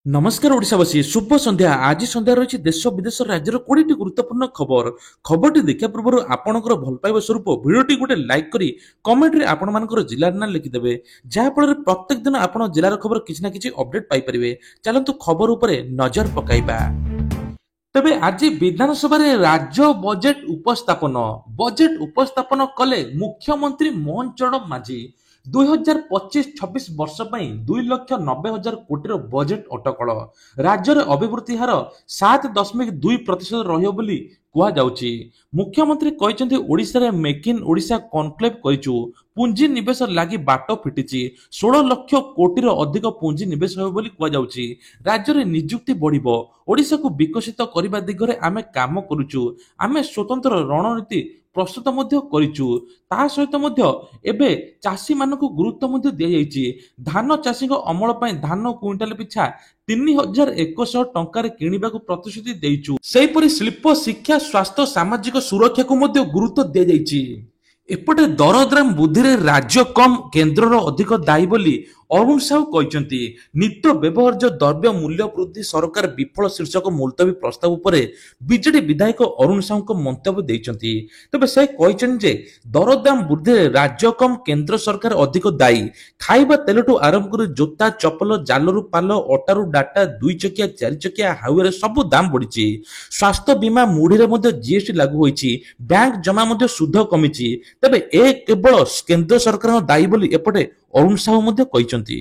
नमस्कार ओडिशावासी शुभ संध्या आज संध्या रही देश विदेश राज्यर 20टी गुरुत्वपूर्ण खबर खबरटी देखा पूर्व आपंकर भल पाइबा स्वरूप भिडियोटी गोटे लाइक करी कमेंट रे आपण मानकर जिलार ना लिखिदेवे जहाँफल प्रत्येक दिन आप जिलार खबर किसी ना किसी अपडेट पाइपर चलतु खबर उपरे नजर पकाइबा। तेबे आज विधानसभा राज्य बजेट उपस्थापन कले मुख्यमंत्री मोहन चरण माझी 2025-26 वर्ष ପାଇଁ 2,90,000 କୋଟିର ବଜେଟ୍ ଅଟକଳ ରାଜ୍ୟର ଅଭିବୃଦ୍ଧି ହାର 7.2% ରହିବ ବୋଲି କୁହାଯାଉଛି। ମୁଖ୍ୟମନ୍ତ୍ରୀ କହିଛନ୍ତି ଓଡ଼ିଶାରେ ମେକ୍ ଇନ୍ ଓଡ଼ିଶା କନକ୍ଲେଭ କରିଛୁ, ପୁଞ୍ଜି ନିବେଶ ଲାଗି ବାଟ ଫିଟିଛି, 16 ଲକ୍ଷ କୋଟିର ଅଧିକ ପୁଞ୍ଜି ନିବେଶ ହେବ ବୋଲି କୁହାଯାଉଛି। ରାଜ୍ୟରେ ନିଯୁକ୍ତି ବଢ଼ିବ, ଓଡ଼ିଶାକୁ ବିକଶିତ କରିବା ଦିଗରେ ଆମେ କାମ କରୁଛୁ, ଆମେ ସ୍ୱତନ୍ତ୍ର ରଣନୀତି ପ୍ରସ୍ତୁତ ମଧ୍ୟ କରିଛୁ। ତା ସହିତ ମଧ୍ୟ ଏବେ ଚାଷୀ ମାନଙ୍କୁ ଗୁରୁତ୍ୱ ମଧ୍ୟ ଦିଆଯାଇଛି। ଧାନ ଚାଷୀଙ୍କ ଅମଳ ପାଇଁ ଧାନ କୁଇଣ୍ଟାଲ ପିଛା 3,100 ଟଙ୍କାରେ କିଣିବାକୁ ପ୍ରତିଶ୍ରୁତି ଦେଇଛୁ। ସେହିପରି ଶିଳ୍ପ, ଶିକ୍ଷା, ସ୍ୱାସ୍ଥ୍ୟ, ସାମାଜିକ ସୁରକ୍ଷାକୁ ମଧ୍ୟ ଗୁରୁତ୍ୱ ଦିଆଯାଇଛି। ଏପଟେ ଦରଦାମ ବୃଦ୍ଧିରେ ରାଜ୍ୟ କମ୍ କେନ୍ଦ୍ରର ଅଧିକ ଦାୟୀ ବୋଲି ଅରୁଣ ସାହୁ କହିଛନ୍ତି। ନିତ୍ୟ ବ୍ୟବହାର୍ଯ୍ୟ ଦ୍ରବ୍ୟ ମୂଲ୍ୟ ବୃଦ୍ଧି ସରକାର ବିଫଳ ଶୀର୍ଷକ ମୁଲତବୀ ପ୍ରସ୍ତାବ ଉପରେ ବିଜେଡି ବିଧାୟକ ଅରୁଣ ସାହୁଙ୍କ ମନ୍ତବ୍ୟ ଦେଇଛନ୍ତି। ତେବେ ସେ କହିଛନ୍ତି ଯେ ଦରଦାମ ବୃଦ୍ଧିରେ ରାଜ୍ୟ କମ୍ କେନ୍ଦ୍ର ସରକାର ଅଧିକ ଦାୟୀ। ଖାଇବା ତେଲଠୁ ଆରମ୍ଭ କରି ଜୋତା, ଚପଲ, ଜାଲରୁ ପାଲ, ଅଟାରୁ ଡାଟା, 2 ଚକିଆ 4 ଚକିଆ ହାଇୱେରେ ସବୁ ଦାମ ବଢିଛି। ସ୍ୱାସ୍ଥ୍ୟ ବୀମା ମୁଢିରେ ମଧ୍ୟ ଜିଏସଟି ଲାଗୁ ହୋଇଛି। ବ୍ୟାଙ୍କ ଜମା ମଧ୍ୟ ସୁଧ କମିଛି। ତେବେ ଏ କେବଳ କେନ୍ଦ୍ର ସରକାରଙ୍କ ଦାୟୀ ବୋଲି ଏପଟେ ଅରୁଣ ସାହୁ ମଧ୍ୟ କହିଛନ୍ତି।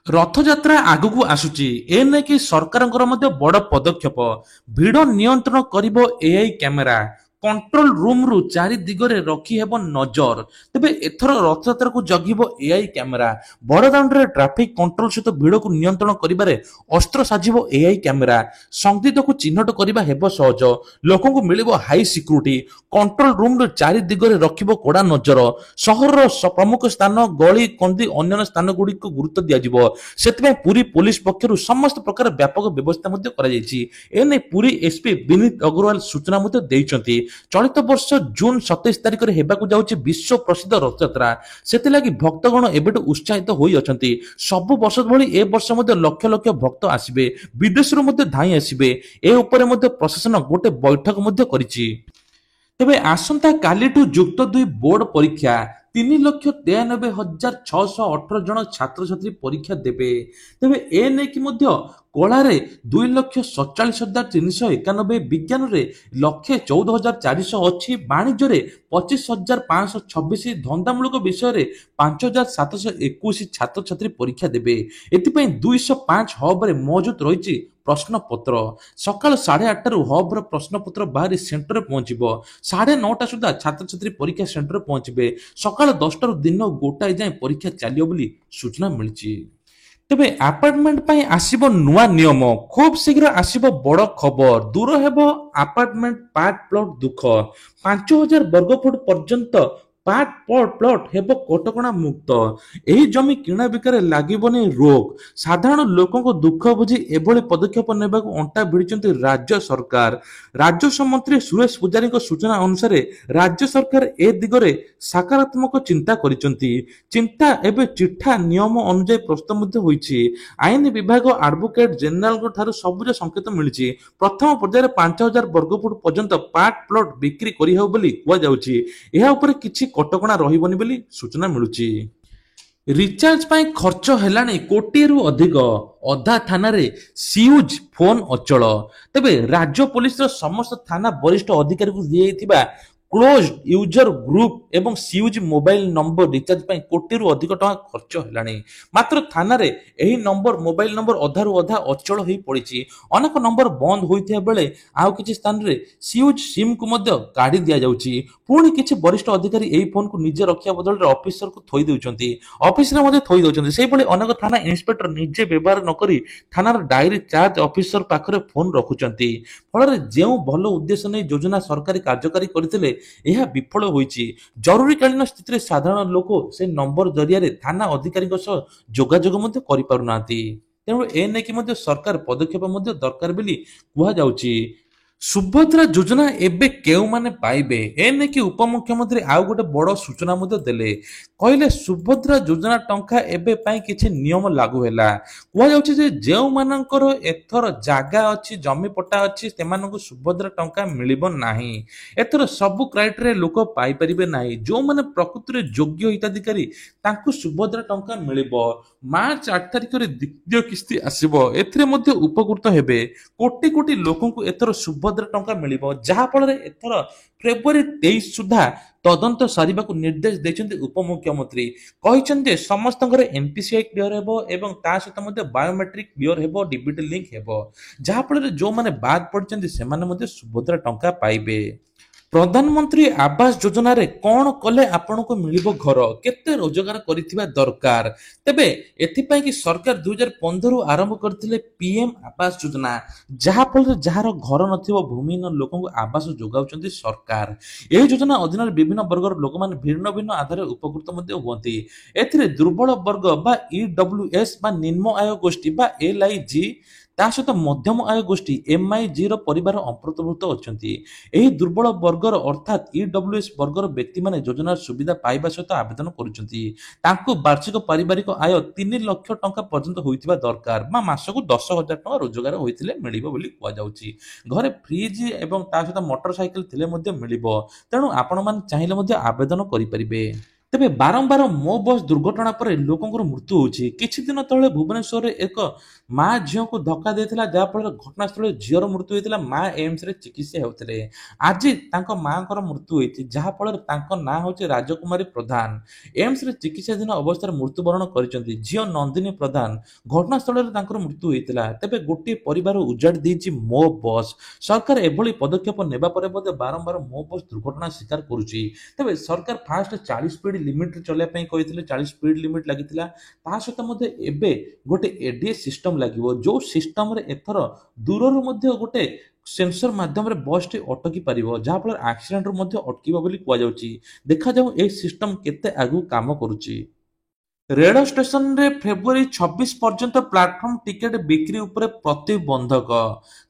ରଥଯାତ୍ରା ଆଗକୁ ଆସୁଛି, ଏ ନେଇକି ସରକାରଙ୍କର ମଧ୍ୟ ବଡ଼ ପଦକ୍ଷେପ। ଭିଡ଼ ନିୟନ୍ତ୍ରଣ କରିବ ଏଆଇ କ୍ୟାମେରା, କଣ୍ଟ୍ରୋଲ ରୁମରୁ ଚାରି ଦିଗରେ ରଖି ହେବ ନଜର। ତେବେ ଏଥର ରଥଯାତ୍ରାକୁ ଜଗିବ ଏଆଇ କ୍ୟାମେରା। ବଡ଼ଦାଣ୍ଡରେ ଟ୍ରାଫିକ କଣ୍ଟ୍ରୋଲ ସହିତ ଭିଡ଼କୁ ନିୟନ୍ତ୍ରଣ କରିବାରେ ଅସ୍ତ୍ର ସାଜିବ ଏଆଇ କ୍ୟାମେରା। ସନ୍ଦିଗ୍ଧକୁ ଚିହ୍ନଟ କରିବା ହେବ ସହଜ, ଲୋକଙ୍କୁ ମିଳିବ ହାଇ ସିକ୍ୟୁରିଟି। କଣ୍ଟ୍ରୋଲ ରୁମରୁ ଚାରି ଦିଗରେ ରଖିବ କଡ଼ା ନଜର। ସହରର ପ୍ରମୁଖ ସ୍ଥାନ, ଗଳି କନ୍ଦି ଅନ୍ୟାନ୍ୟ ସ୍ଥାନ ଗୁଡ଼ିକୁ ଗୁରୁତ୍ୱ ଦିଆଯିବ। ସେଥିପାଇଁ ପୁରୀ ପୋଲିସ ପକ୍ଷରୁ ସମସ୍ତ ପ୍ରକାର ବ୍ୟାପକ ବ୍ୟବସ୍ଥା ମଧ୍ୟ କରାଯାଇଛି। ଏନେଇ ପୁରୀ ଏସପି ବିନୀତ ଅଗ୍ରୱାଲ ସୂଚନା ମଧ୍ୟ ଦେଇଛନ୍ତି। ଚଳିତ ବର୍ଷ ଜୁନ 27 ତାରିଖରେ ହେବାକୁ ଯାଉଛି ବିଶ୍ୱ ପ୍ରସିଦ୍ଧ ରଥଯାତ୍ରା। ସେଥିଲାଗି ଭକ୍ତଗଣ ଏବେଠୁ ଉତ୍ସାହିତ ହୋଇ ଅଛନ୍ତି। ସବୁ ବର୍ଷ ଭଳି ଏ ବର୍ଷ ମଧ୍ୟ ଲକ୍ଷ ଲକ୍ଷ ଭକ୍ତ ଆସିବେ, ବିଦେଶରୁ ମଧ୍ୟ ଧାଇଁ ଆସିବେ। ଏ ଉପରେ ମଧ୍ୟ ପ୍ରଶାସନ ଗୋଟେ ବୈଠକ ମଧ୍ୟ କରିଛି। ତେବେ ଆସନ୍ତା କାଲିଠୁ ଯୁକ୍ତ 2 ବୋର୍ଡ ପରୀକ୍ଷା 3,93,618 ଜଣ ଛାତ୍ରଛାତ୍ରୀ ପରୀକ୍ଷା ଦେବେ। ତେବେ ଏ ନେଇକି ମଧ୍ୟ କଳାରେ 2,47,391, ବିଜ୍ଞାନରେ 1,14,400 ଅଛି, ବାଣିଜ୍ୟରେ 25,526, ଧନ୍ଦାମୂଳକ ବିଷୟରେ 5,721 ଛାତ୍ରଛାତ୍ରୀ ପରୀକ୍ଷା ଦେବେ। ଏଥିପାଇଁ 205 ହବରେ ମହଜୁଦ ରହିଛି ପ୍ରଶ୍ନପତ୍ର। ସକାଳ 8:30ରୁ ହବ୍ର ପ୍ରଶ୍ନପତ୍ର ବାହାରି ସେଣ୍ଟରରେ ପହଞ୍ଚିବ। 9:30 ସୁଦ୍ଧା ଛାତ୍ରଛାତ୍ରୀ ପରୀକ୍ଷା ସେଣ୍ଟରରେ ପହଞ୍ଚିବେ। ସକାଳ 10ଟାରୁ ଦିନ 1ଟା ଯାଏଁ ପରୀକ୍ଷା ଚାଲିବ ବୋଲି ସୂଚନା ମିଳିଛି। ତେବେ ଆପାର୍ଟମେଣ୍ଟ ପାଇଁ ଆସିବ ନୂଆ ନିୟମ, ଖୁବ୍ ଶୀଘ୍ର ଆସିବ ବଡ଼ ଖବର। ଦୂର ହେବ ଆପାର୍ଟମେଣ୍ଟ ପାର୍ଟ ପ୍ଲଟ ଦୁଃଖ। 5,000 ବର୍ଗଫୁଟ ପର୍ଯ୍ୟନ୍ତ ପାର୍ଟ ପ୍ଲଟ ହେବ କଟକଣା ମୁକ୍ତ। ଏହି ଜମି କିଣା ବିକାରେ ଲାଗିବନି ରୋକ। ସାଧାରଣ ଲୋକଙ୍କ ଦୁଃଖ ବୁଝି ଏଭଳି ପଦକ୍ଷେପ ନେବାକୁ ଅଣ୍ଟା ଭିଡ଼ିଛନ୍ତି ରାଜ୍ୟ ସରକାର। ରାଜସ୍ୱ ମନ୍ତ୍ରୀ ସୁରେଶ ପୂଜାରୀଙ୍କ ସୂଚନା ଅନୁସାରେ ରାଜ୍ୟ ସରକାର ଏ ଦିଗରେ ସକାରାତ୍ମକ ଚିନ୍ତା କରିଛନ୍ତି। ଚିନ୍ତା ଏବେ ଚିଠା ନିୟମ ଅନୁଯାୟୀ ପ୍ରସ୍ତୁତ ମଧ୍ୟ ହୋଇଛି। ଆଇନ ବିଭାଗ ଆଡଭୋକେଟ ଜେନେରାଲଙ୍କ ଠାରୁ ସବୁଜ ସଂକେତ ମିଳିଛି। ପ୍ରଥମ ପର୍ଯ୍ୟାୟରେ 5,000 ବର୍ଗଫୁଟ ପର୍ଯ୍ୟନ୍ତ ପାର୍ଟ ପ୍ଲଟ ବିକ୍ରି କରିହେବ ବୋଲି କୁହାଯାଉଛି। ଏହା ଉପରେ କିଛି କଟକଣା ରହିବନି ବୋଲି ସୂଚନା ମିଳୁଛି। ରିଚାର୍ଜ ପାଇଁ ଖର୍ଚ୍ଚ ହେଲାଣି କୋଟିଏରୁ ଅଧିକ, ଅଧା ଥାନାରେ ସିୟୁଜ ଫୋନ ଅଚଳ। ତେବେ ରାଜ୍ୟ ପୋଲିସର ସମସ୍ତ ଥାନା ବରିଷ୍ଠ ଅଧିକାରୀଙ୍କୁ ଦିଆଯାଇଥିବା କ୍ଲୋଜ ୟୁଜର ଗ୍ରୁପ ଏବଂ ସିୟୁଜ ମୋବାଇଲ ନମ୍ବର ରିଚାର୍ଜ ପାଇଁ କୋଟିରୁ ଅଧିକ ଟଙ୍କା ଖର୍ଚ୍ଚ ହେଲାଣି। ମାତ୍ର ଥାନାରେ ଏହି ନମ୍ବର ମୋବାଇଲ ନମ୍ବର ଅଧାରୁ ଅଧା ଅଚଳ ହୋଇ ପଡ଼ିଛି। ଅନେକ ନମ୍ବର ବନ୍ଦ ହୋଇଥିବା ବେଳେ ଆଉ କିଛି ସ୍ଥାନରେ ସିୟୁଜ ସିମ୍କୁ ମଧ୍ୟ କାଢି ଦିଆଯାଉଛି। ପୁଣି କିଛି ବରିଷ୍ଠ ଅଧିକାରୀ ଏହି ଫୋନକୁ ନିଜେ ରଖିବା ବଦଳରେ ଅଫିସରକୁ ଥୋଇ ଦେଉଛନ୍ତି, ଅଫିସରେ ମଧ୍ୟ ଥୋଇ ଦେଉଛନ୍ତି। ସେହିଭଳି ଅନେକ ଥାନା ଇନ୍ସପେକ୍ଟର ନିଜେ ବ୍ୟବହାର ନ କରି ଥାନାର ଡାଏରୀ ଚାର୍ଜ ଅଫିସର ପାଖରେ ଫୋନ ରଖୁଛନ୍ତି। ଫଳରେ ଯେଉଁ ଭଲ ଉଦ୍ଦେଶ୍ୟ ନେଇ ଯୋଜନା ସରକାରୀ କାର୍ଯ୍ୟକାରୀ କରିଥିଲେ ଏହା ବିଫଳ ହୋଇଛି। ଜରୁରୀକାଳୀନ ସ୍ଥିତିରେ ସାଧାରଣ ଲୋକ ସେ ନମ୍ବର ଜରିଆରେ ଥାନା ଅଧିକାରୀଙ୍କ ସହ ଯୋଗାଯୋଗ ମଧ୍ୟ କରିପାରୁନାହାନ୍ତି। ତେଣୁ ଏ ନେଇକି ମଧ୍ୟ ସରକାର ପଦକ୍ଷେପ ମଧ୍ୟ ଦରକାର ବୋଲି କୁହାଯାଉଛି। ସୁଭଦ୍ରା ଯୋଜନା ଏବେ କେଉଁମାନେ ପାଇବେ ଏ ନେଇକି ଉପମୁଖ୍ୟମନ୍ତ୍ରୀ ଆଉ ଗୋଟେ ବଡ଼ ସୂଚନା ମଧ୍ୟ ଦେଲେ। କହିଲେ ସୁଭଦ୍ରା ଯୋଜନା ଟଙ୍କା ଏବେ ପାଇଁ କିଛି ନିୟମ ଲାଗୁ ହେଲା। କୁହାଯାଉଛି ଯେ ଯେଉଁମାନଙ୍କର ଏଥର ଜାଗା ଅଛି ଜମି ପଟ୍ଟା ଅଛି ସେମାନଙ୍କୁ ସୁଭଦ୍ରା ଟଙ୍କା ମିଳିବ ନାହିଁ। ଏଥର ସବୁ କ୍ରାଇଟେରିଆ ଲୋକ ପାଇପାରିବେ ନାହିଁ। ଯେଉଁମାନେ ପ୍ରକୃତିରେ ଯୋଗ୍ୟ ହିତାଧିକାରୀ ତାଙ୍କୁ ସୁଭଦ୍ରା ଟଙ୍କା ମିଳିବ। ମାର୍ଚ୍ଚ 8 ତାରିଖରେ ଦ୍ୱିତୀୟ କିସ୍ତି ଆସିବ। ଏଥିରେ ମଧ୍ୟ ଉପକୃତ ହେବେ। କୋଟି କୋଟି ଲୋକଙ୍କୁ ଏଥର ସୁଭଦ୍ରା ଟଙ୍କା ମିଳିବ। ଯାହାଫଳରେ ଏଥର ଫେବୃଆରୀ 23 ସୁଦ୍ଧା ତଦନ୍ତ ସାରିବାକୁ ନିର୍ଦ୍ଦେଶ ଦେଇଛନ୍ତି ଉପମୁଖ୍ୟମନ୍ତ୍ରୀ। କହିଛନ୍ତି ଯେ ସମସ୍ତଙ୍କର ଏନପିସିଆଇ କ୍ଲିୟର ହେବ ଏବଂ ତା ସହିତ ମଧ୍ୟ ବାୟୋମେଟ୍ରିକ କ୍ଲିୟର ହେବ, ଡିବିଟି ଲିଙ୍କ ହେବ। ଯାହାଫଳରେ ଯେଉଁମାନେ ବାଦ ପଡ଼ିଛନ୍ତି ସେମାନେ ମଧ୍ୟ ସୁଭଦ୍ରା ଟଙ୍କା ପାଇବେ। ପ୍ରଧାନମନ୍ତ୍ରୀ ଆବାସ ଯୋଜନାରେ କଣ କଲେ ଆପଣଙ୍କୁ ମିଳିବ ଘର, କେତେ ରୋଜଗାର କରିଥିବା ଦରକାର। ତେବେ ଏଥିପାଇଁ କି ସରକାର 2015ରୁ ଆରମ୍ଭ କରିଥିଲେ ପିଏମ ଆବାସ ଯୋଜନା। ଯାହାଫଳରେ ଯାହାର ଘର ନଥିବ ଭୂମିହୀନ ଲୋକଙ୍କୁ ଆବାସ ଯୋଗାଉଛନ୍ତି ସରକାର। ଏହି ଯୋଜନା ଅଧୀନରେ ବିଭିନ୍ନ ବର୍ଗର ଲୋକମାନେ ଭିନ୍ନ ଭିନ୍ନ ଆଧାରରେ ଉପକୃତ ମଧ୍ୟ ହୁଅନ୍ତି। ଏଥିରେ ଦୁର୍ବଳ ବର୍ଗ ବା ଇଡବ୍ଲ୍ୟୁଏସ୍ ବା ନିମ୍ନ ଆୟ ଗୋଷ୍ଠୀ ବା ଏଲ୍ଆଇଜି ତା ସହିତ ମଧ୍ୟମ ଆୟ ଗୋଷ୍ଠୀ ଏମ୍ଆଇଜି ର ପରିବାର ଅନ୍ତର୍ଭୁକ୍ତ ଅଛନ୍ତି। ଏହି ଦୁର୍ବଳ ବର୍ଗର ଅର୍ଥାତ୍ ଇଡବ୍ଲ୍ୟୁଏସ୍ ବର୍ଗର ବ୍ୟକ୍ତିମାନେ ଯୋଜନାର ସୁବିଧା ପାଇବା ସହିତ ଆବେଦନ କରୁଛନ୍ତି। ତାଙ୍କୁ ବାର୍ଷିକ ପାରିବାରିକ ଆୟ 3 ଲକ୍ଷ ଟଙ୍କା ପର୍ଯ୍ୟନ୍ତ ହୋଇଥିବା ଦରକାର ବା ମାସକୁ 10,000 ଟଙ୍କା ରୋଜଗାର ହୋଇଥିଲେ ମିଳିବ ବୋଲି କୁହାଯାଉଛି। ଘରେ ଫ୍ରିଜ ଏବଂ ତା ସହିତ ମୋଟର ସାଇକେଲ ଥିଲେ ମଧ୍ୟ ମିଳିବ। ତେଣୁ ଆପଣମାନେ ଚାହିଁଲେ ମଧ୍ୟ ଆବେଦନ କରିପାରିବେ। ତେବେ ବାରମ୍ବାର ମୋ ବସ୍ ଦୁର୍ଘଟଣା ପରେ ଲୋକଙ୍କର ମୃତ୍ୟୁ ହେଉଛି। କିଛି ଦିନ ତଳେ ଭୁବନେଶ୍ୱରରେ ଏକ ମା ଝିଅଙ୍କୁ ଧକ୍କା ଦେଇଥିଲା, ଯାହାଫଳରେ ଘଟଣାସ୍ଥଳରେ ଝିଅର ମୃତ୍ୟୁ ହୋଇଥିଲା। ମା ଏମ୍ସରେ ଚିକିତ୍ସା ହେଉଥିଲେ। ଆଜି ତାଙ୍କ ମାଙ୍କର ମୃତ୍ୟୁ ହୋଇଛି, ଯାହାଫଳରେ ତାଙ୍କ ନାଁ ହେଉଛି ରାଜକୁମାରୀ ପ୍ରଧାନ। ଏମ୍ସରେ ଚିକିତ୍ସାଧୀନ ଅବସ୍ଥାରେ ମୃତ୍ୟୁବରଣ କରିଛନ୍ତି। ଝିଅ ନନ୍ଦିନୀ ପ୍ରଧାନ। ଘଟଣାସ୍ଥଳରେ ତାଙ୍କର ମୃତ୍ୟୁ ହୋଇଥିଲା। ତେବେ ଗୋଟିଏ ପରିବାର ଉଜାଡ଼ି ଦେଇଛି ମୋ ବସ୍। ସରକାର ଏଭଳି ପଦକ୍ଷେପ ନେବା ପରେ ମଧ୍ୟ ବାରମ୍ବାର ମୋ ବସ୍ ଦୁର୍ଘଟଣା ଶିକାର କରୁଛି। ତେବେ ସରକାର ଫାଷ୍ଟ 40 ସ୍ପିଡ୍ ଲିମିଟରେ ଚଲେଇବା ପାଇଁ କହିଥିଲେ, 40 ସ୍ପିଡ୍ ଲିମିଟ୍ ଲାଗିଥିଲା। ତା ସହିତ ମଧ୍ୟ ଏବେ ଗୋଟେ ଏଡିଏସ୍ ସିଷ୍ଟମ ଲାଗିବ, ଯୋଉ ସିଷ୍ଟମରେ ଏଥର ଦୂରରୁ ମଧ୍ୟ ଗୋଟେ ସେନ୍ସର ମାଧ୍ୟମରେ ବସ୍ଟି ଅଟକି ପାରିବ, ଯାହାଫଳରେ ଆକ୍ସିଡେଣ୍ଟରୁ ମଧ୍ୟ ଅଟକିବ ବୋଲି କୁହାଯାଉଛି। ଦେଖାଯାଉ ଏହି ସିଷ୍ଟମ କେତେ ଆଗକୁ କାମ କରୁଛି। ରେଳ ଷ୍ଟେସନରେ ଫେବୃଆରୀ 26 ପର୍ଯ୍ୟନ୍ତ ପ୍ଲାଟଫର୍ମ ଟିକେଟ ବିକ୍ରି ଉପରେ ପ୍ରତିବନ୍ଧକ।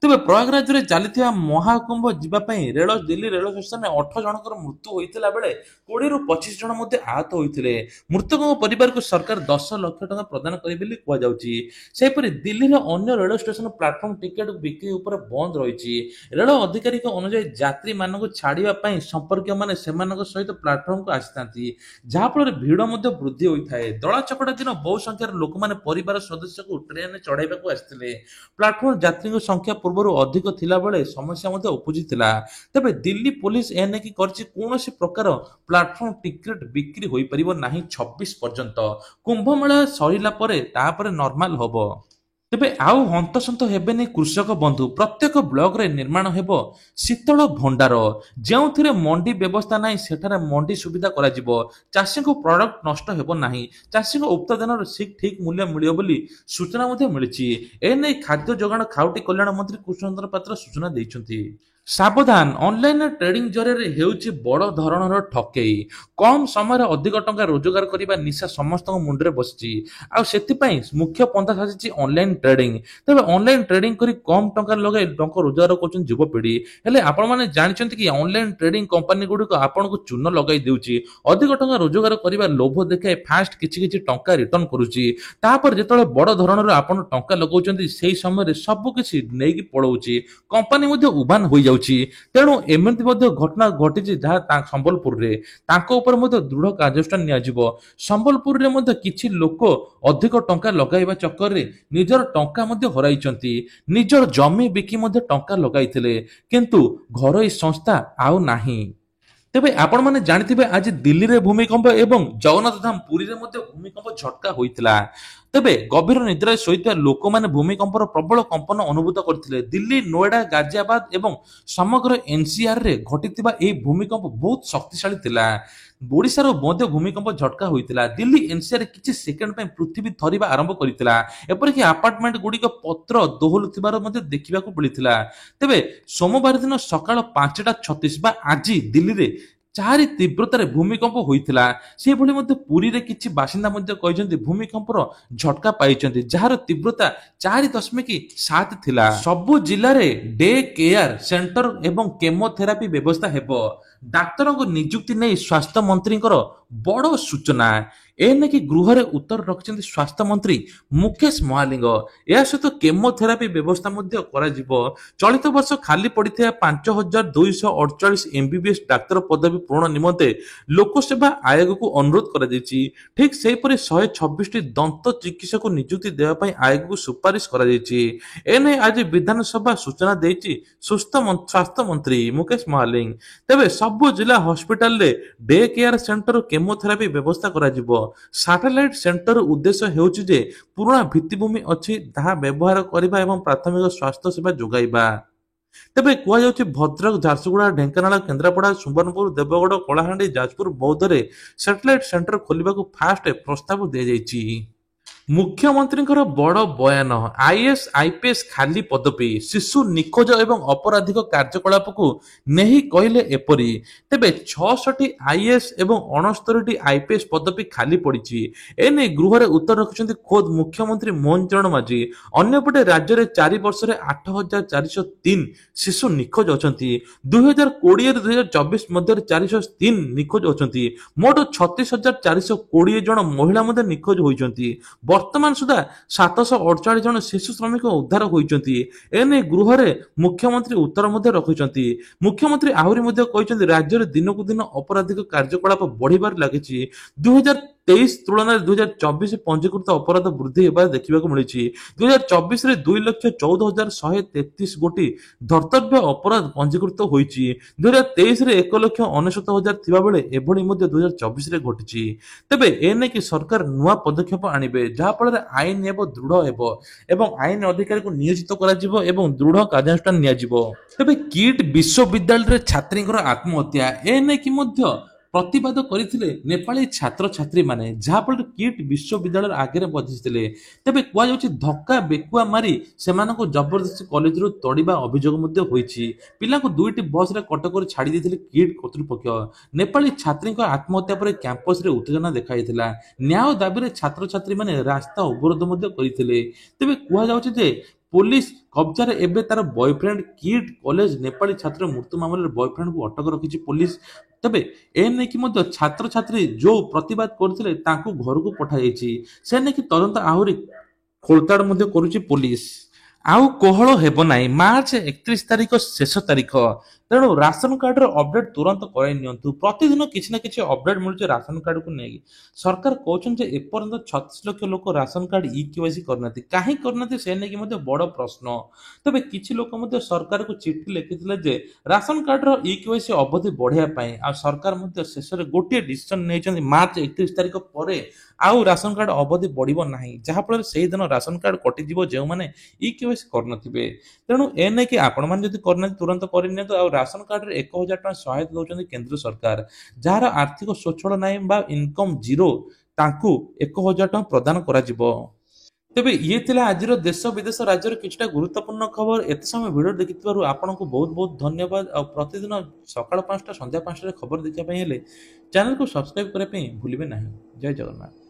ତେବେ ପ୍ରୟାଗରାଜରେ ଚାଲିଥିବା ମହାକୁମ୍ଭ ଯିବା ପାଇଁ ଦିଲ୍ଲୀ ରେଳ ଷ୍ଟେସନରେ 8 ଜଣଙ୍କର ମୃତ୍ୟୁ ହୋଇଥିଲା ବେଳେ 20ରୁ 25 ଜଣ ମଧ୍ୟ ଆହତ ହୋଇଥିଲେ। ମୃତକଙ୍କ ପରିବାରକୁ ସରକାର 10 ଲକ୍ଷ ଟଙ୍କା ପ୍ରଦାନ କରିବେ ବୋଲି କୁହାଯାଉଛି। ସେହିପରି ଦିଲ୍ଲୀର ଅନ୍ୟ ରେଳ ଷ୍ଟେସନ ପ୍ଲାଟଫର୍ମ ଟିକେଟ ବିକ୍ରି ଉପରେ ବନ୍ଦ ରହିଛି। ରେଳ ଅଧିକାରୀଙ୍କ ଅନୁଯାୟୀ ଯାତ୍ରୀମାନଙ୍କୁ ଛାଡ଼ିବା ପାଇଁ ସମ୍ପର୍କୀୟମାନେ ସେମାନଙ୍କ ସହିତ ପ୍ଲାଟଫର୍ମକୁ ଆସିଥାନ୍ତି, ଯାହାଫଳରେ ଭିଡ଼ ମଧ୍ୟ ବୃଦ୍ଧି ହୋଇଥାଏ। ଦଳାଚକଟା ଦିନ ବହୁ ସଂଖ୍ୟାରେ ଲୋକମାନେ ପରିବାର ସଦସ୍ୟଙ୍କୁ ଟ୍ରେନରେ ଚଢ଼ାଇବାକୁ ଆସିଥିଲେ। ପ୍ଲାଟଫର୍ମ ଯାତ୍ରୀଙ୍କ ସଂଖ୍ୟା ପୂର୍ବରୁ ଅଧିକ ଥିଲାବେଳେ ସମସ୍ୟା ମଧ୍ୟ ଉପୁଜିଥିଲା। ତେବେ ଦିଲ୍ଲୀ ପୋଲିସ ଏନେଇକି କରିଛି କୌଣସି ପ୍ରକାର ପ୍ଲାଟଫର୍ମ ଟିକେଟ ବିକ୍ରି ହୋଇପାରିବ ନାହିଁ 26 ପର୍ଯ୍ୟନ୍ତ। କୁମ୍ଭମେଳା ସରିଲା ପରେ ତାପରେ ନର୍ମାଲ ହବ। ତେବେ ଆଉ ହନ୍ତସନ୍ତ ହେବେନି କୃଷକ ବନ୍ଧୁ। ପ୍ରତ୍ୟେକ ବ୍ଲକରେ ନିର୍ମାଣ ହେବ ଶୀତଳ ଭଣ୍ଡାର, ଯେଉଁଥିରେ ମଣ୍ଡି ବ୍ୟବସ୍ଥା ନାହିଁ ସେଠାରେ ମଣ୍ଡି ସୁବିଧା କରାଯିବ। ଚାଷୀଙ୍କୁ ପ୍ରଡକ୍ଟ ନଷ୍ଟ ହେବ ନାହିଁ। ଚାଷୀଙ୍କ ଉତ୍ପାଦନର ଠିକ୍ ମୂଲ୍ୟ ମିଳିବ ବୋଲି ସୂଚନା ମଧ୍ୟ ମିଳିଛି। ଏନେଇ ଖାଦ୍ୟ ଯୋଗାଣ ଖାଉଟି କଲ୍ୟାଣ ମନ୍ତ୍ରୀ କୃଷ୍ଣଚନ୍ଦ୍ର ପାତ୍ର ସୂଚନା ଦେଇଛନ୍ତି। ସାବଧାନ, ଅନଲାଇନ ଟ୍ରେଡିଂ ଜରିଆରେ ହେଉଛି ବଡ଼ ଧରଣର ଠକେଇ। କମ୍ ସମୟରେ ଅଧିକ ଟଙ୍କା ରୋଜଗାର କରିବା ନିଶା ସମସ୍ତଙ୍କ ମୁଣ୍ଡରେ ବସିଛି। ଆଉ ସେଥିପାଇଁ ମୁଖ୍ୟ ପନ୍ଥା ସାଜିଛି ଅନଲାଇନ ଟ୍ରେଡିଂ। ତେବେ ଅନଲାଇନ ଟ୍ରେଡିଂ କରି କମ୍ ଟଙ୍କା ଲଗାଇ ଟଙ୍କା ରୋଜଗାର କରୁଛନ୍ତି ଯୁବପିଢ଼ି। ହେଲେ ଆପଣମାନେ ଜାଣିଛନ୍ତି କି ଅନଲାଇନ ଟ୍ରେଡିଂ କମ୍ପାନୀ ଗୁଡ଼ିକ ଆପଣଙ୍କୁ ଚୂନ ଲଗାଇ ଦେଉଛି। ଅଧିକ ଟଙ୍କା ରୋଜଗାର କରିବା ଲୋଭ ଦେଖାଇ ଫାଷ୍ଟ କିଛି କିଛି ଟଙ୍କା ରିଟର୍ନ କରୁଛି। ତାପରେ ଯେତେବେଳେ ବଡ଼ ଧରଣର ଆପଣ ଟଙ୍କା ଲଗାଉଛନ୍ତି ସେହି ସମୟରେ ସବୁ କିଛି ନେଇକି ପଳାଉଛି। କମ୍ପାନୀ ମଧ୍ୟ ଉଭାନ ହୋଇଯାଉଛି। ତେଣୁ ଏମିତି ମଧ୍ୟ ଘଟଣା ଘଟିଛି ଯାହା ସମ୍ବଲପୁରରେ। ତାଙ୍କ ଉପରେ ମଧ୍ୟ ଦୃଢ କାର୍ଯ୍ୟାନୁଷ୍ଠାନ ନିଆଯିବ। ସମ୍ବଲପୁରରେ ମଧ୍ୟ କିଛି ଲୋକ ଅଧିକ ଟଙ୍କା ଲଗାଇବା ଚକ୍କରରେ ନିଜର ଟଙ୍କା ମଧ୍ୟ ହରାଇଛନ୍ତି। ନିଜର ଜମି ବିକି ମଧ୍ୟ ଟଙ୍କା ଲଗାଇଥିଲେ, କିନ୍ତୁ ଘରୋଇ ସଂସ୍ଥା ଆଉ ନାହିଁ। ତେବେ ଆପଣମାନେ ଜାଣିଥିବେ ଆଜି ଦିଲ୍ଲୀରେ ଭୂମିକମ୍ପ ଏବଂ ଜଗନ୍ନାଥ ଧାମ ପୁରୀରେ ମଧ୍ୟ ଭୂମିକମ୍ପ ଝଟକା ହୋଇଥିଲା। ତେବେ ଗଭୀର ନିଦ୍ରାରେ ଶୋଇଥିବା ଲୋକମାନେ ଭୂମିକମ୍ପର ପ୍ରବଳ କମ୍ପନ ଅନୁଭୂତ କରିଥିଲେ। ଦିଲ୍ଲୀ, ନୋଏଡା, ଗାଜିଆବାଦ ଏବଂ ସମଗ୍ର ଏନସିଆରରେ ଘଟିଥିବା ଏହି ଭୂମିକମ୍ପ ବହୁତ ଶକ୍ତିଶାଳୀ ଥିଲା। ଓଡ଼ିଶାର ମଧ୍ୟ ଭୂମିକମ୍ପ ଝଟକା ହୋଇଥିଲା। ଦିଲ୍ଲୀ ଏନସିଆର କିଛି ସେକେଣ୍ଡ ପାଇଁ ପୃଥିବୀ ଥରିବା ଆରମ୍ଭ କରିଥିଲା। ଏପରିକି ଆପାର୍ଟମେଣ୍ଟ ଗୁଡ଼ିକ ପତ୍ର ଦୋହଲୁଥିବାର ମଧ୍ୟ ଦେଖିବାକୁ ମିଳିଥିଲା। ତେବେ ସୋମବାର ଦିନ ସକାଳ 5ଟା 36 ବା ଆଜି ଦିଲ୍ଲୀରେ ଚାରି ତୀବ୍ରତାରେ ଭୂମିକମ୍ପ ହୋଇଥିଲା। ସେଭଳି ମଧ୍ୟ ପୁରୀରେ କିଛି ବାସିନ୍ଦା ମଧ୍ୟ କହିଛନ୍ତି ଭୂମିକମ୍ପର ଝଟକା ପାଇଛନ୍ତି, ଯାହାର ତୀବ୍ରତା 4.7 ଥିଲା। ସବୁ ଜିଲ୍ଲାରେ ଡେ କେୟାର ସେଣ୍ଟର ଏବଂ କେମୋଥେରାପି ବ୍ୟବସ୍ଥା ହେବ। ଡାକ୍ତରଙ୍କ ନିଯୁକ୍ତି ନେଇ ସ୍ୱାସ୍ଥ୍ୟ ମନ୍ତ୍ରୀଙ୍କର ବଡ଼ ସୂଚନା। ଏନେକି ଗୃହରେ ଉତ୍ତର ରଖିଛନ୍ତି ସ୍ୱାସ୍ଥ୍ୟ ମନ୍ତ୍ରୀ ମୁକେଶ ମହାଲିଙ୍ଗ। ଏହା ସହିତ କେମୋଥେରାପି ବ୍ୟବସ୍ଥା ମଧ୍ୟ କରାଯିବ। ଚଳିତ ବର୍ଷ ଖାଲି ପଡ଼ିଥିବା 5,248 MBBS ଡାକ୍ତର ପଦବୀ ପୂରଣ ନିମନ୍ତେ ଲୋକସେବା ଆୟୋଗକୁ ଅନୁରୋଧ କରାଯାଇଛି। ଠିକ୍ ସେହିପରି 126ଟି ଦନ୍ତ ଚିକିତ୍ସକ ନିଯୁକ୍ତି ଦେବା ପାଇଁ ଆୟୋଗକୁ ସୁପାରିଶ କରାଯାଇଛି। ଏନେଇ ଆଜି ବିଧାନସଭା ସୂଚନା ଦେଇଛି ସ୍ୱାସ୍ଥ୍ୟ ମନ୍ତ୍ରୀ ମୁକେଶ ମହାଲିଙ୍ଗ। ତେବେ ସବୁ ଜିଲ୍ଲା ହସ୍ପିଟାଲରେ ଡେ କେୟାର ସେଣ୍ଟର କେମୋଥେରାପି ବ୍ୟବସ୍ଥା କରାଯିବ। ସାଟେଲାଇଟ ସେଣ୍ଟର ଉଦ୍ଦେଶ୍ୟ ହେଉଛି ଯେ ପୁରୁଣା ଭିତ୍ତିଭୂମି ଅଛି ତାହା ବ୍ୟବହାର କରିବା ଏବଂ ପ୍ରାଥମିକ ସ୍ୱାସ୍ଥ୍ୟ ସେବା ଯୋଗାଇବା। ତେବେ କୁହାଯାଉଛି ଭଦ୍ରକ, ଝାରସୁଗୁଡ଼ା, ଢେଙ୍କାନାଳ, କେନ୍ଦ୍ରାପଡ଼ା, ସୁବର୍ଣ୍ଣପୁର, ଦେବଗଡ଼, କଳାହାଣ୍ଡି, ଯାଜପୁର, ବୌଦ୍ଧରେ ସାଟେଲାଇଟ ସେଣ୍ଟର ଖୋଲିବାକୁ ଫାଷ୍ଟ ପ୍ରସ୍ତାବ ଦିଆଯାଇଛି। ମୁଖ୍ୟମନ୍ତ୍ରୀଙ୍କର ବଡ଼ ବୟାନ, ଆଇଏଏସ୍ ଆଇପିଏସ୍ ଖାଲି ପଦବୀ, ଶିଶୁ ନିଖୋଜ ଏବଂ ଅପରାଧିକ କାର୍ଯ୍ୟକଳାପକୁ ନେଇ କହିଲେ ଏପରି। ତେବେ 66ଟି ଆଇଏଏସ୍ ଏବଂ 69ଟି ଆଇପିଏସ୍ ପଦବୀ ଖାଲି ପଡ଼ିଛି। ଏନେଇ ଗୃହରେ ଉତ୍ତର ରଖିଛନ୍ତି ଖୋଦ୍ ମୁଖ୍ୟମନ୍ତ୍ରୀ ମୋହନ ଚରଣ ମାଝୀ। ଅନ୍ୟପଟେ ରାଜ୍ୟରେ 4 ବର୍ଷରେ 8,403 ଶିଶୁ ନିଖୋଜ ଅଛନ୍ତି। 2020ରୁ 2024 ମଧ୍ୟରେ 403 ନିଖୋଜ ଅଛନ୍ତି। ମୋଟ 36,420 ଜଣ ମହିଳା ମଧ୍ୟ ନିଖୋଜ ହୋଇଛନ୍ତି। ବର୍ତ୍ତମାନ ସୁଦ୍ଧା 748 ଜଣ ଶିଶୁ ଶ୍ରମିକ ଉଦ୍ଧାର ହୋଇଛନ୍ତି। ଏନେଇ ଗୃହରେ ମୁଖ୍ୟମନ୍ତ୍ରୀ ଉତ୍ତର ମଧ୍ୟ ରଖିଛନ୍ତି। ମୁଖ୍ୟମନ୍ତ୍ରୀ ଆହୁରି ମଧ୍ୟ କହିଛନ୍ତି ରାଜ୍ୟରେ ଦିନକୁ ଦିନ ଅପରାଧିକ କାର୍ଯ୍ୟକଳାପ ବଢ଼ିବାରେ ଲାଗିଛି। 2023 ତୁଳନାରେ 2024 ପଞ୍ଜୀକୃତ ଅପରାଧ ବୃଦ୍ଧି ହେବାର ଦେଖିବାକୁ ମିଳିଛି। 2024ରେ 2,14,133 ଗୋଟି ଧର୍ତ୍ତବ୍ୟ ଅପରାଧ ପଞ୍ଜୀକୃତ ହୋଇଛି। 2023ରେ 1,99,000 ଥିବାବେଳେ ଏଭଳି ମଧ୍ୟ 2024ରେ ଘଟିଛି। ତେବେ ଏନେଇକି ସରକାର ନୂଆ ପଦକ୍ଷେପ ଆଣିବେ, ଯାହାଫଳରେ ଆଇନ ହେବ ଦୃଢ଼ ହେବ ଏବଂ ଆଇନ ଅଧିକାରୀଙ୍କୁ ନିୟୋଜିତ କରାଯିବ ଏବଂ ଦୃଢ଼ କାର୍ଯ୍ୟାନୁଷ୍ଠାନ ନିଆଯିବ। ତେବେ କିଟ୍ ବିଶ୍ୱବିଦ୍ୟାଳୟରେ ଛାତ୍ରୀଙ୍କର ଆତ୍ମହତ୍ୟା, ଏନେଇକି ମଧ୍ୟ ପ୍ରତିବାଦ କରିଥିଲେ ନେପାଳୀ ଛାତ୍ରଛାତ୍ରୀମାନେ, ଯାହାଫଳରେ କିଟ୍ ବିଶ୍ୱବିଦ୍ୟାଳୟର ଆଗରେ ବସିଥିଲେ। ତେବେ କୁହାଯାଉଛି ଧକ୍କା ବେକୁଆ ମାରି ସେମାନଙ୍କୁ ଜବରଦସ୍ତି କଲେଜରୁ ତଡ଼ିବା ଅଭିଯୋଗ ମଧ୍ୟ ହୋଇଛି। ପିଲାଙ୍କୁ 2ଟି ବସ୍ରେ କଟକରୁ ଛାଡ଼ି ଦେଇଥିଲେ କିଟ୍ କର୍ତ୍ତୃପକ୍ଷ। ନେପାଳୀ ଛାତ୍ରୀଙ୍କ ଆତ୍ମହତ୍ୟା ପରେ କ୍ୟାମ୍ପସରେ ଉତ୍ତେଜନା ଦେଖାଯାଇଥିଲା। ନ୍ୟାୟ ଦାବିରେ ଛାତ୍ରଛାତ୍ରୀମାନେ ରାସ୍ତା ଅବରୋଧ ମଧ୍ୟ କରିଥିଲେ। ତେବେ କୁହାଯାଉଛି ଯେ ପୋଲିସ କବ୍ଜାରେ ଏବେ ତାର ବୟଫ୍ରେଣ୍ଡ କିଟ୍ କଲେଜ ନେପାଳୀ ଛାତ୍ର ମୃତ୍ୟୁ ମାମଲାରେ ବୟଫ୍ରେଣ୍ଡକୁ ଅଟକ ରଖିଛି ପୋଲିସ। ତେବେ ଏ ନେଇକି ମଧ୍ୟ ଛାତ୍ରଛାତ୍ରୀ ଯୋଉ ପ୍ରତିବାଦ କରିଥିଲେ ତାଙ୍କୁ ଘରକୁ ପଠାଯାଇଛି। ସେ ନେଇକି ତଦନ୍ତ ଆହୁରି ଖୋଳତାଡ଼ ମଧ୍ୟ କରୁଛି ପୋଲିସ। ଆଉ କୋହଳ ହେବ ନାହିଁ, ମାର୍ଚ୍ଚ 31 ତାରିଖ ଶେଷ ତାରିଖ। ତେଣୁ ରାସନ କାର୍ଡର ଅପଡେଟ୍ ତୁରନ୍ତ କରାଇ ନିଅନ୍ତୁ। ପ୍ରତିଦିନ କିଛି ନା କିଛି ଅପଡେଟ୍ ମିଳୁଛି ରାସନ କାର୍ଡକୁ ନେଇକି। ସରକାର କହୁଛନ୍ତି ଯେ ଏପର୍ଯ୍ୟନ୍ତ 36 ଲକ୍ଷ ଲୋକ ରାସନ କାର୍ଡ ଇକେୱାଇସି କରିନାହାନ୍ତି। କାହିଁ କରିନାହାନ୍ତି ସେ ନେଇକି ମଧ୍ୟ ବଡ଼ ପ୍ରଶ୍ନ। ତେବେ କିଛି ଲୋକ ମଧ୍ୟ ସରକାରକୁ ଚିଠି ଲେଖିଥିଲେ ଯେ ରାସନ କାର୍ଡର ଇକେୱାଇସି ଅବଧି ବଢ଼ାଇବା ପାଇଁ। ଆଉ ସରକାର ମଧ୍ୟ ଶେଷରେ ଗୋଟିଏ ଡିସିସନ୍ ନେଇଛନ୍ତି, ମାର୍ଚ୍ଚ 31 ତାରିଖ ପରେ ଆଉ ରାସନ କାର୍ଡ ଅବଧି ବଢ଼ିବ ନାହିଁ, ଯାହାଫଳରେ ସେହିଦିନ ରାସନ କାର୍ଡ କଟିଯିବ ଯେଉଁମାନେ ଇକେୱାଇସି କରିନଥିବେ। ତେଣୁ ଏ ନେଇକି ଆପଣମାନେ ଯଦି କରିନାହାନ୍ତି ତୁରନ୍ତ କରିନିଅନ୍ତୁ। ଆଉ ରାସନ କାର୍ଡରେ 1,000 ଟଙ୍କା ସହାୟତା ଦେଉଛନ୍ତି କେନ୍ଦ୍ର ସରକାର। ଯାହାର ଆର୍ଥିକ ସ୍ୱଚ୍ଛଳ ନାହିଁ ବା ଇନକମ୍ ଜିରୋ ତାଙ୍କୁ 1,000 ଟଙ୍କା ପ୍ରଦାନ କରାଯିବ। ତେବେ ଇଏ ଥିଲା ଆଜିର ଦେଶ ବିଦେଶ ରାଜ୍ୟର କିଛିଟା ଗୁରୁତ୍ୱପୂର୍ଣ୍ଣ ଖବର। ଏତେ ସମୟ ଭିଡ଼ିଓ ଦେଖିଥିବାରୁ ଆପଣଙ୍କୁ ବହୁତ ବହୁତ ଧନ୍ୟବାଦ। ଆଉ ପ୍ରତିଦିନ ସକାଳ 5ଟା ସନ୍ଧ୍ୟା 5ଟାରେ ଖବର ଦେଖିବା ପାଇଁ ହେଲେ ଚ୍ୟାନେଲକୁ ସବସ୍କ୍ରାଇବ କରିବା ପାଇଁ ଭୁଲିବେ ନାହିଁ। ଜୟ ଜଗନ୍ନାଥ।